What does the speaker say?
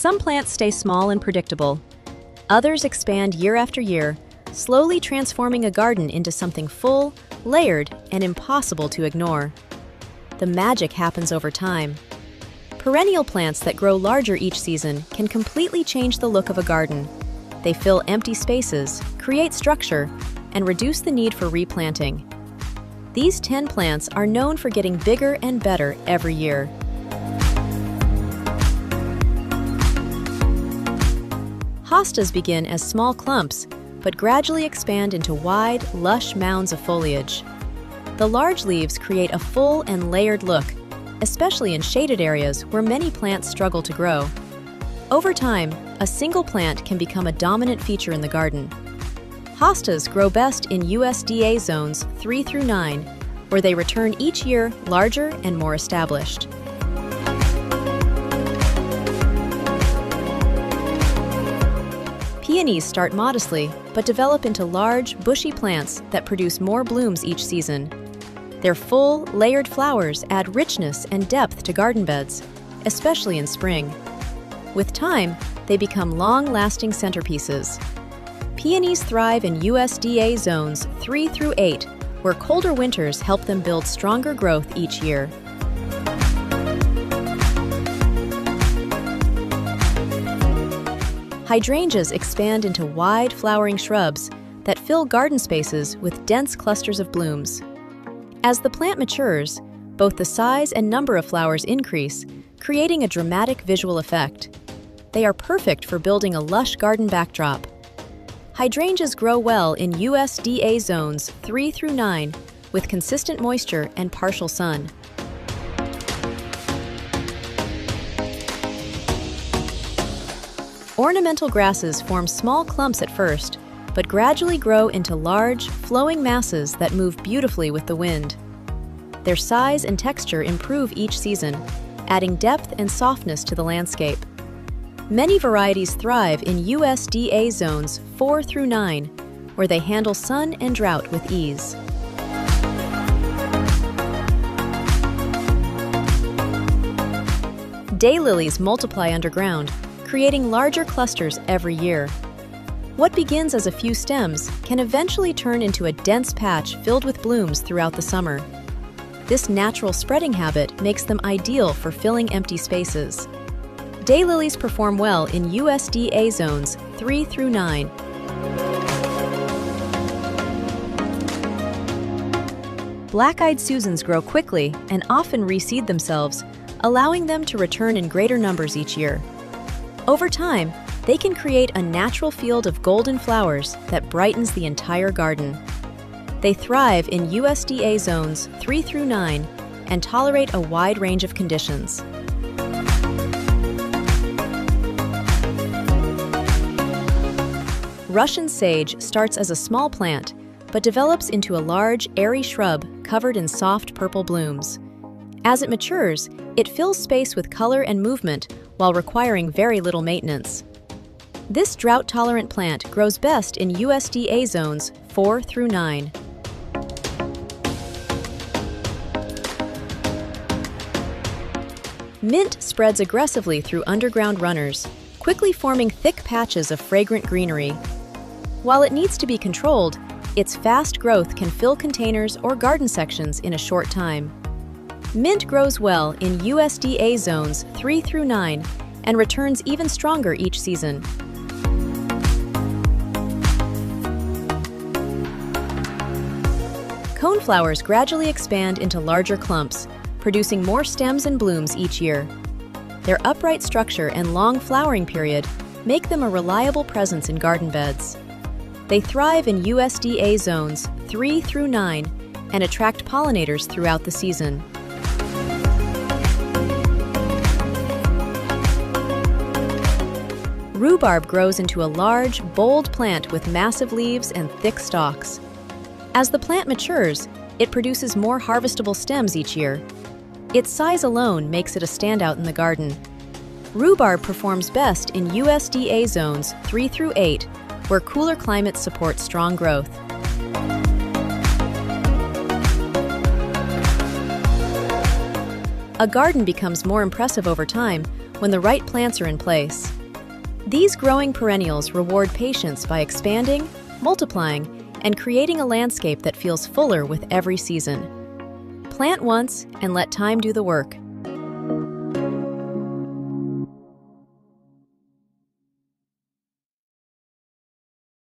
Some plants stay small and predictable. Others expand year after year, slowly transforming a garden into something full, layered, and impossible to ignore. The magic happens over time. Perennial plants that grow larger each season can completely change the look of a garden. They fill empty spaces, create structure, and reduce the need for replanting. These 10 plants are known for getting bigger and better every year. Hostas begin as small clumps, but gradually expand into wide, lush mounds of foliage. The large leaves create a full and layered look, especially in shaded areas where many plants struggle to grow. Over time, a single plant can become a dominant feature in the garden. Hostas grow best in USDA zones 3 through 9, where they return each year larger and more established. Peonies start modestly, but develop into large, bushy plants that produce more blooms each season. Their full, layered flowers add richness and depth to garden beds, especially in spring. With time, they become long-lasting centerpieces. Peonies thrive in USDA zones 3 through 8, where colder winters help them build stronger growth each year. Hydrangeas expand into wide, flowering shrubs that fill garden spaces with dense clusters of blooms. As the plant matures, both the size and number of flowers increase, creating a dramatic visual effect. They are perfect for building a lush garden backdrop. Hydrangeas grow well in USDA zones 3 through 9 with consistent moisture and partial sun. Ornamental grasses form small clumps at first, but gradually grow into large, flowing masses that move beautifully with the wind. Their size and texture improve each season, adding depth and softness to the landscape. Many varieties thrive in USDA zones 4 through 9, where they handle sun and drought with ease. Daylilies multiply underground, creating larger clusters every year. What begins as a few stems can eventually turn into a dense patch filled with blooms throughout the summer. This natural spreading habit makes them ideal for filling empty spaces. Daylilies perform well in USDA zones 3 through 9. Black-eyed Susans grow quickly and often reseed themselves, allowing them to return in greater numbers each year. Over time, they can create a natural field of golden flowers that brightens the entire garden. They thrive in USDA zones 3 through 9 and tolerate a wide range of conditions. Russian sage starts as a small plant, but develops into a large, airy shrub covered in soft purple blooms. As it matures, it fills space with color and movement while requiring very little maintenance. This drought-tolerant plant grows best in USDA zones 4 through 9. Mint spreads aggressively through underground runners, quickly forming thick patches of fragrant greenery. While it needs to be controlled, its fast growth can fill containers or garden sections in a short time. Mint grows well in USDA zones 3 through 9 and returns even stronger each season. Coneflowers gradually expand into larger clumps, producing more stems and blooms each year. Their upright structure and long flowering period make them a reliable presence in garden beds. They thrive in USDA zones 3 through 9 and attract pollinators throughout the season. Rhubarb grows into a large, bold plant with massive leaves and thick stalks. As the plant matures, it produces more harvestable stems each year. Its size alone makes it a standout in the garden. Rhubarb performs best in USDA zones 3 through 8, where cooler climates support strong growth. A garden becomes more impressive over time when the right plants are in place. These growing perennials reward patience by expanding, multiplying, and creating a landscape that feels fuller with every season. Plant once and let time do the work.